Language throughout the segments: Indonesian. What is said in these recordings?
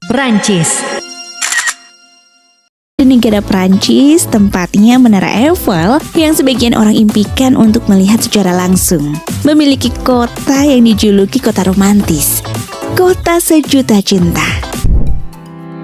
Prancis. Di negara Prancis, tempatnya Menara Eiffel yang sebagian orang impikan untuk melihat secara langsung. Memiliki kota yang dijuluki kota romantis, kota sejuta cinta.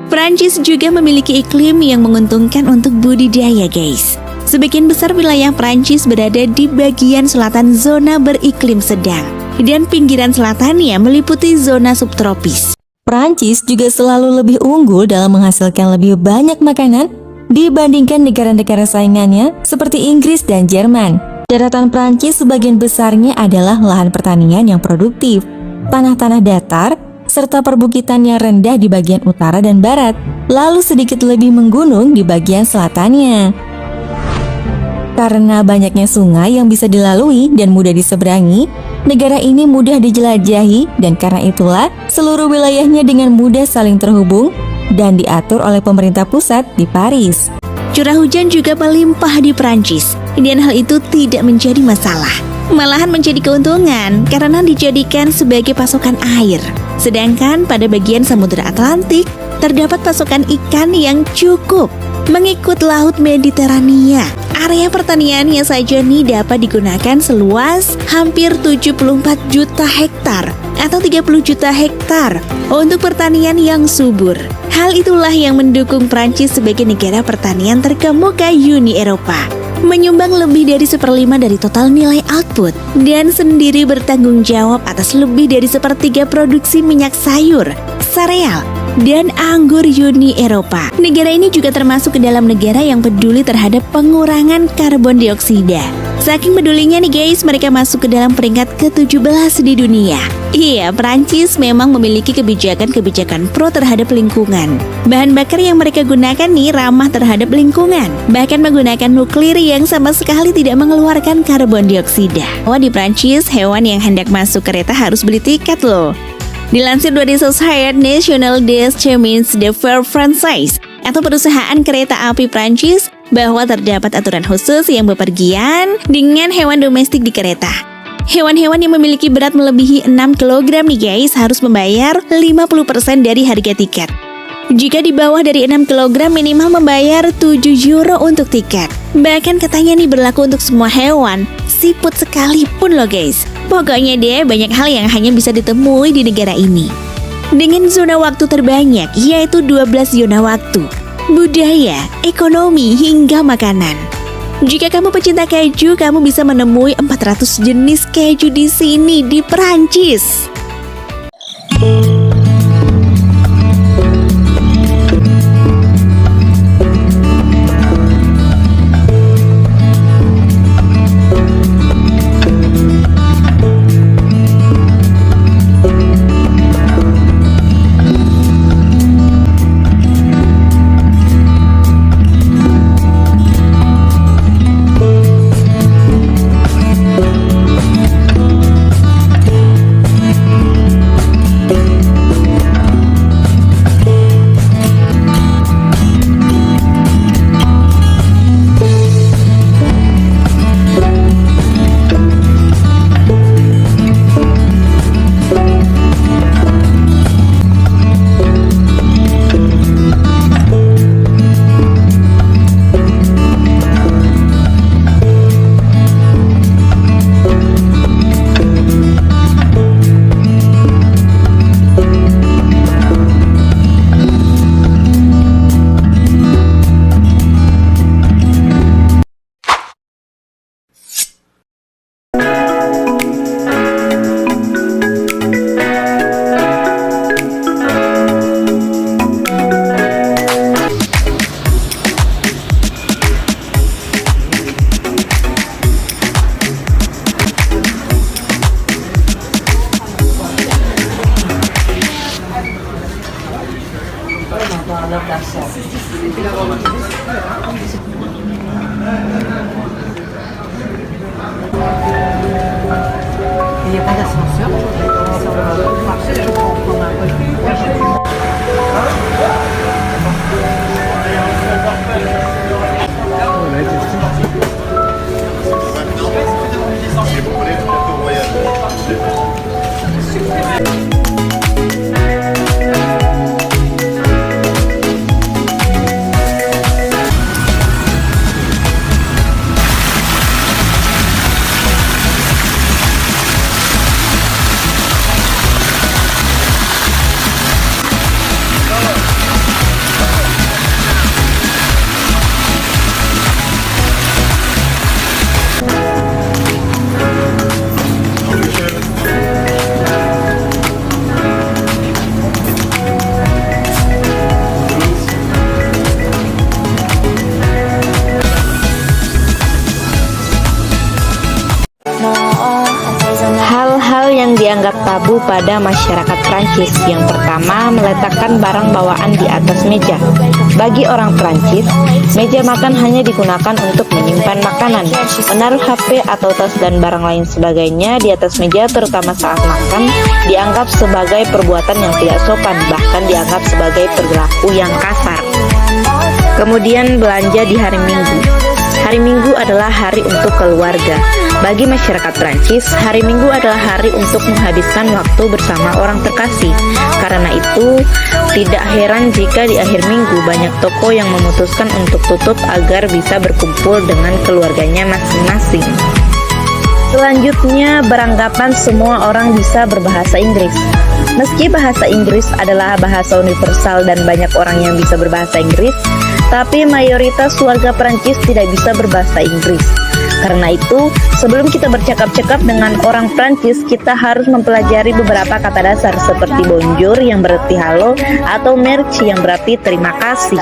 Prancis juga memiliki iklim yang menguntungkan untuk budidaya, guys. Sebagian besar wilayah Prancis berada di bagian selatan zona beriklim sedang, dan pinggiran selatannya meliputi zona subtropis. Prancis juga selalu lebih unggul dalam menghasilkan lebih banyak makanan dibandingkan negara-negara saingannya seperti Inggris dan Jerman. Daratan Prancis sebagian besarnya adalah lahan pertanian yang produktif, tanah-tanah datar, serta perbukitan yang rendah di bagian utara dan barat, lalu sedikit lebih menggunung di bagian selatannya. Karena banyaknya sungai yang bisa dilalui dan mudah diseberangi, negara ini mudah dijelajahi dan karena itulah seluruh wilayahnya dengan mudah saling terhubung dan diatur oleh pemerintah pusat di Paris. Curah hujan juga melimpah di Prancis, dan hal itu tidak menjadi masalah. Malahan menjadi keuntungan karena dijadikan sebagai pasokan air. Sedangkan pada bagian Samudra Atlantik terdapat pasokan ikan yang cukup. Mengikut Laut Mediterania, area pertaniannya saja nih dapat digunakan seluas hampir 74 juta hektar atau 30 juta hektar untuk pertanian yang subur. Hal itulah yang mendukung Prancis sebagai negara pertanian terkemuka Uni Eropa, menyumbang lebih dari 1/5 dari total nilai output dan sendiri bertanggung jawab atas lebih dari 1/3 produksi minyak sayur, sereal, dan anggur Uni Eropa. Negara ini juga termasuk ke dalam negara yang peduli terhadap pengurangan karbon dioksida. Saking pedulinya nih guys, mereka masuk ke dalam peringkat ke-17 di dunia. Iya, Prancis memang memiliki kebijakan-kebijakan pro terhadap lingkungan. Bahan bakar yang mereka gunakan nih ramah terhadap lingkungan, bahkan menggunakan nuklir yang sama sekali tidak mengeluarkan karbon dioksida. Di Prancis, hewan yang hendak masuk kereta harus beli tiket loh. Dilansir dari Société Nationale des Chemins de Fer Française atau perusahaan kereta api Prancis, bahwa terdapat aturan khusus yang bepergian dengan hewan domestik di kereta. Hewan-hewan yang memiliki berat melebihi 6 kg nih guys harus membayar 50% dari harga tiket. Jika di bawah dari 6 kg minimal membayar 7 euro untuk tiket. Bahkan katanya nih berlaku untuk semua hewan, siput sekalipun loh guys. Pokoknya deh banyak hal yang hanya bisa ditemui di negara ini. Dengan zona waktu terbanyak, yaitu 12 zona waktu, budaya, ekonomi, hingga makanan. Jika kamu pecinta keju, kamu bisa menemui 400 jenis keju di sini di Perancis. Il n'y a pas d'ascenseur. Sur le marché, je prends un peu. tabu pada masyarakat Prancis. Yang pertama, meletakkan barang bawaan di atas meja. Bagi orang Prancis, meja makan hanya digunakan untuk menyimpan makanan. Menaruh HP atau tas dan barang lain sebagainya di atas meja, terutama saat makan, dianggap sebagai perbuatan yang tidak sopan, bahkan dianggap sebagai perilaku yang kasar. Kemudian belanja di hari Minggu. Hari Minggu adalah hari untuk keluarga. Bagi masyarakat Prancis, hari Minggu adalah hari untuk menghabiskan waktu bersama orang terkasih. Karena itu, tidak heran jika di akhir minggu banyak toko yang memutuskan untuk tutup agar bisa berkumpul dengan keluarganya masing-masing. Selanjutnya, beranggapan semua orang bisa berbahasa Inggris. Meski bahasa Inggris adalah bahasa universal dan banyak orang yang bisa berbahasa Inggris, tapi mayoritas warga Prancis tidak bisa berbahasa Inggris. Karena itu, sebelum kita bercakap-cakap dengan orang Prancis, kita harus mempelajari beberapa kata dasar seperti bonjour yang berarti halo atau merci yang berarti terima kasih.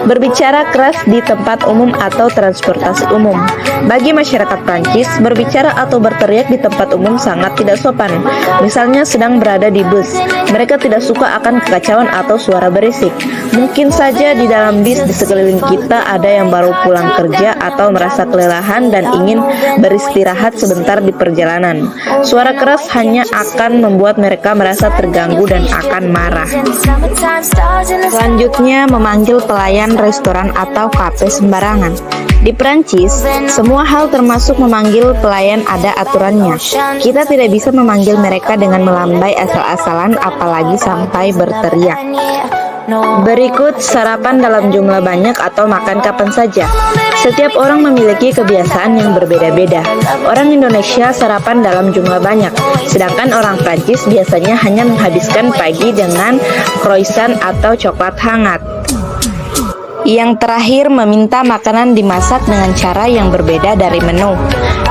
Berbicara keras di tempat umum atau transportasi umum. Bagi masyarakat Prancis, berbicara atau berteriak di tempat umum sangat tidak sopan. Misalnya sedang berada di bus, mereka tidak suka akan kekacauan atau suara berisik. Mungkin saja di dalam bis di sekeliling kita ada yang baru pulang kerja atau merasa kelelahan dan ingin beristirahat sebentar di perjalanan. Suara keras hanya akan membuat mereka merasa terganggu dan akan marah. Selanjutnya, memanggil pelayan restoran atau kafe sembarangan. Di Prancis, semua hal termasuk memanggil pelayan ada aturannya. Kita tidak bisa memanggil mereka dengan melambai asal-asalan, apalagi sampai berteriak. Berikut sarapan dalam jumlah banyak atau makan kapan saja. Setiap orang memiliki kebiasaan yang berbeda-beda. Orang Indonesia sarapan dalam jumlah banyak, sedangkan orang Prancis biasanya hanya menghabiskan pagi dengan croissant atau coklat hangat. Yang terakhir, meminta makanan dimasak dengan cara yang berbeda dari menu.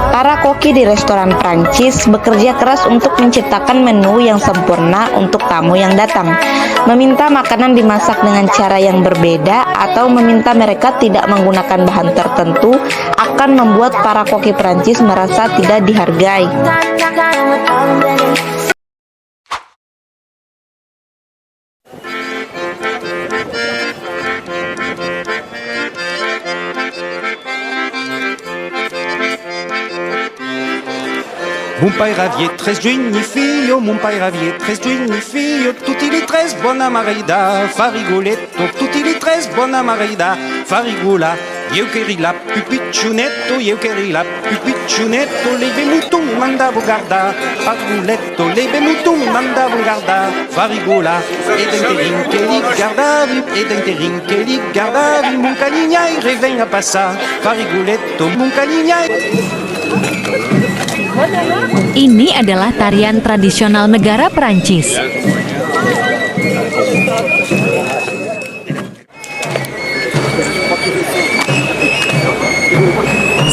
Para koki di restoran Prancis bekerja keras untuk menciptakan menu yang sempurna untuk tamu yang datang. Meminta makanan dimasak dengan cara yang berbeda atau meminta mereka tidak menggunakan bahan tertentu akan membuat para koki Prancis merasa tidak dihargai. Mon pai ravier, 13 giugno, mon pai ravier, 13 giugno, tutti li 13 buona marida, fa rigoletto, tutti li 13 buona marida, fa rigola. Io che ri là, pipicciunetto, io che ri là, pipicciunetto, le bemutum mandavo guarda, parruletto, le bemutum mandavo guarda, fa rigola. Ed interin che li guardavi, ed interin che li guardavi, mon canignai reven a passare, fa rigoletto, mon canignai. Ini adalah tarian tradisional negara Prancis.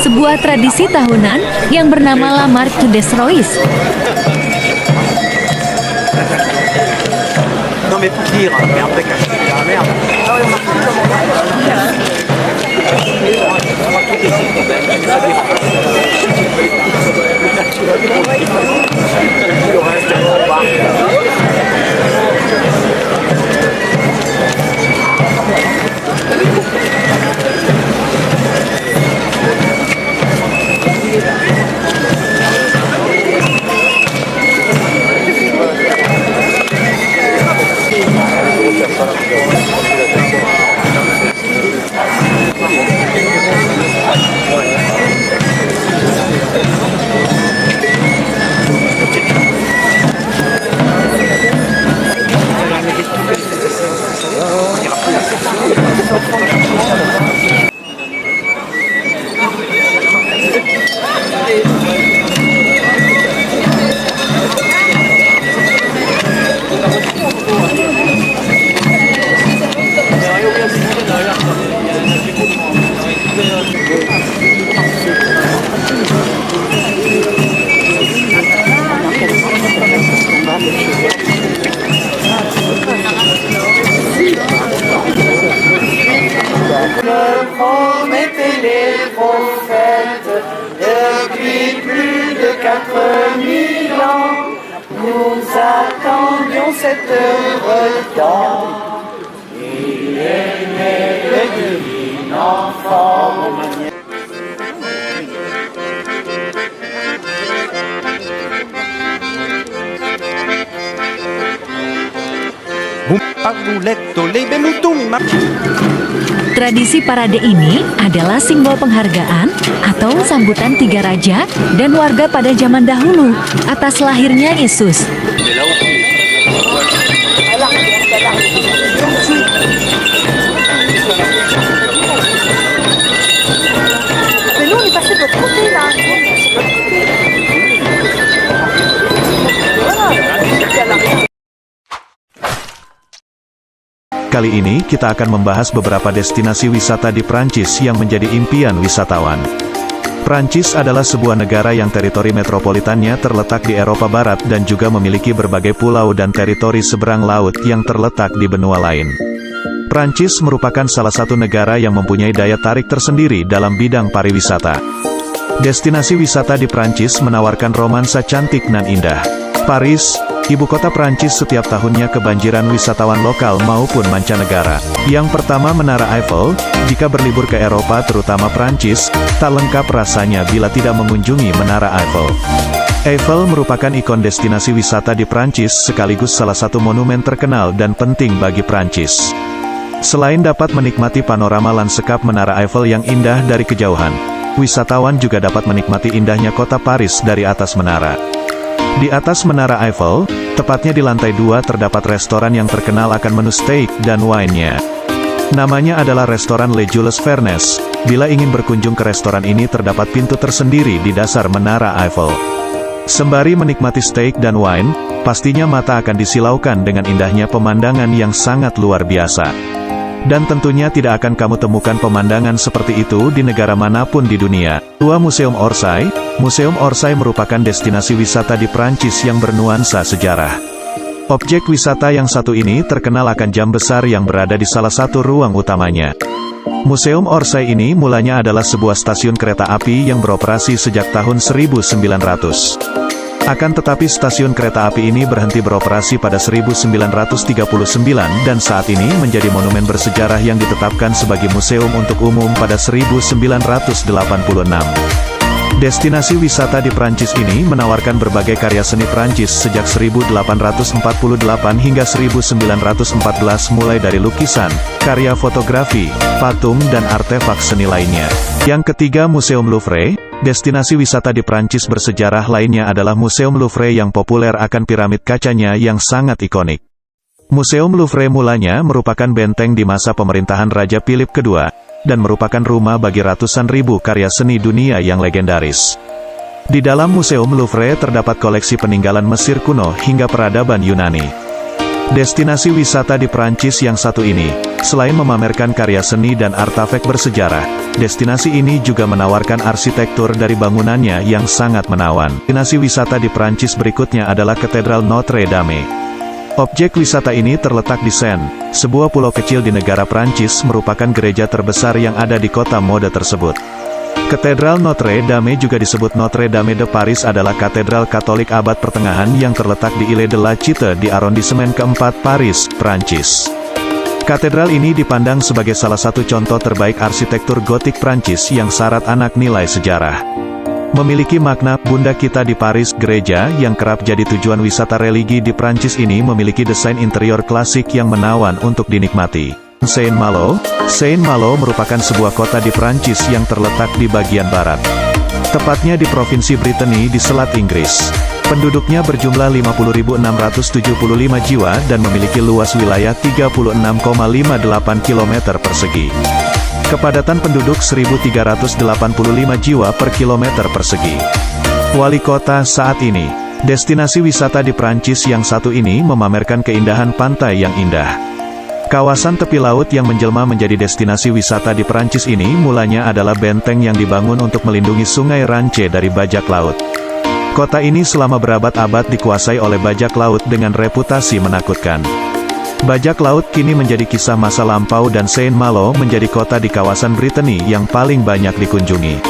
Sebuah tradisi tahunan yang bernama La Marche des Rois. Mettez les grosses fêtes depuis plus de 4 millions. nous attendions cet heureux temps. Il est né le divin enfant. Tradisi parade ini adalah simbol penghargaan atau sambutan tiga raja dan warga pada zaman dahulu atas lahirnya Yesus. Kali ini kita akan membahas beberapa destinasi wisata di Prancis yang menjadi impian wisatawan. Prancis adalah sebuah negara yang teritori metropolitannya terletak di Eropa Barat dan juga memiliki berbagai pulau dan teritori seberang laut yang terletak di benua lain. Prancis merupakan salah satu negara yang mempunyai daya tarik tersendiri dalam bidang pariwisata. Destinasi wisata di Prancis menawarkan romansa cantik nan indah. Paris, ibu kota Prancis, setiap tahunnya kebanjiran wisatawan lokal maupun mancanegara. Yang pertama, Menara Eiffel. Jika berlibur ke Eropa terutama Prancis, tak lengkap rasanya bila tidak mengunjungi Menara Eiffel. Eiffel merupakan ikon destinasi wisata di Prancis sekaligus salah satu monumen terkenal dan penting bagi Prancis. Selain dapat menikmati panorama lanskap Menara Eiffel yang indah dari kejauhan, wisatawan juga dapat menikmati indahnya kota Paris dari atas menara. Di atas Menara Eiffel, tepatnya di lantai 2 terdapat restoran yang terkenal akan menu steak dan wine-nya. Namanya adalah restoran Le Jules Verne. Bila ingin berkunjung ke restoran ini terdapat pintu tersendiri di dasar Menara Eiffel. Sembari menikmati steak dan wine, pastinya mata akan disilaukan dengan indahnya pemandangan yang sangat luar biasa. Dan tentunya tidak akan kamu temukan pemandangan seperti itu di negara manapun di dunia. 2. Museum Orsay. Museum Orsay merupakan destinasi wisata di Prancis yang bernuansa sejarah. Objek wisata yang satu ini terkenal akan jam besar yang berada di salah satu ruang utamanya. Museum Orsay ini mulanya adalah sebuah stasiun kereta api yang beroperasi sejak tahun 1900. Akan tetapi stasiun kereta api ini berhenti beroperasi pada 1939 dan saat ini menjadi monumen bersejarah yang ditetapkan sebagai museum untuk umum pada 1986. Destinasi wisata di Prancis ini menawarkan berbagai karya seni Prancis sejak 1848 hingga 1914 mulai dari lukisan, karya fotografi, patung dan artefak seni lainnya. Yang ketiga, Museum Louvre. Destinasi wisata di Prancis bersejarah lainnya adalah Museum Louvre yang populer akan piramid kacanya yang sangat ikonik. Museum Louvre mulanya merupakan benteng di masa pemerintahan Raja Philip II, dan merupakan rumah bagi ratusan ribu karya seni dunia yang legendaris. Di dalam Museum Louvre terdapat koleksi peninggalan Mesir kuno hingga peradaban Yunani. Destinasi wisata di Prancis yang satu ini, selain memamerkan karya seni dan artefak bersejarah, destinasi ini juga menawarkan arsitektur dari bangunannya yang sangat menawan. Destinasi wisata di Prancis berikutnya adalah Katedral Notre Dame. Objek wisata ini terletak di Sens, sebuah pulau kecil di negara Prancis, merupakan gereja terbesar yang ada di kota mode tersebut. Katedral Notre Dame juga disebut Notre Dame de Paris adalah katedral Katolik abad pertengahan yang terletak di Ile de la Cité di arondisemen keempat Paris, Prancis. Katedral ini dipandang sebagai salah satu contoh terbaik arsitektur gotik Prancis yang syarat anak nilai sejarah. Memiliki makna Bunda Kita di Paris, gereja yang kerap jadi tujuan wisata religi di Prancis ini memiliki desain interior klasik yang menawan untuk dinikmati. Saint-Malo. Saint-Malo merupakan sebuah kota di Prancis yang terletak di bagian barat. Tepatnya di Provinsi Brittany di Selat Inggris. Penduduknya berjumlah 50.675 jiwa dan memiliki luas wilayah 36,58 km persegi. Kepadatan penduduk 1.385 jiwa per kilometer persegi. Wali kota saat ini. Destinasi wisata di Prancis yang satu ini memamerkan keindahan pantai yang indah. Kawasan tepi laut yang menjelma menjadi destinasi wisata di Prancis ini mulanya adalah benteng yang dibangun untuk melindungi sungai Rance dari bajak laut. Kota ini selama berabad-abad dikuasai oleh bajak laut dengan reputasi menakutkan. Bajak laut kini menjadi kisah masa lampau dan Saint-Malo menjadi kota di kawasan Brittany yang paling banyak dikunjungi.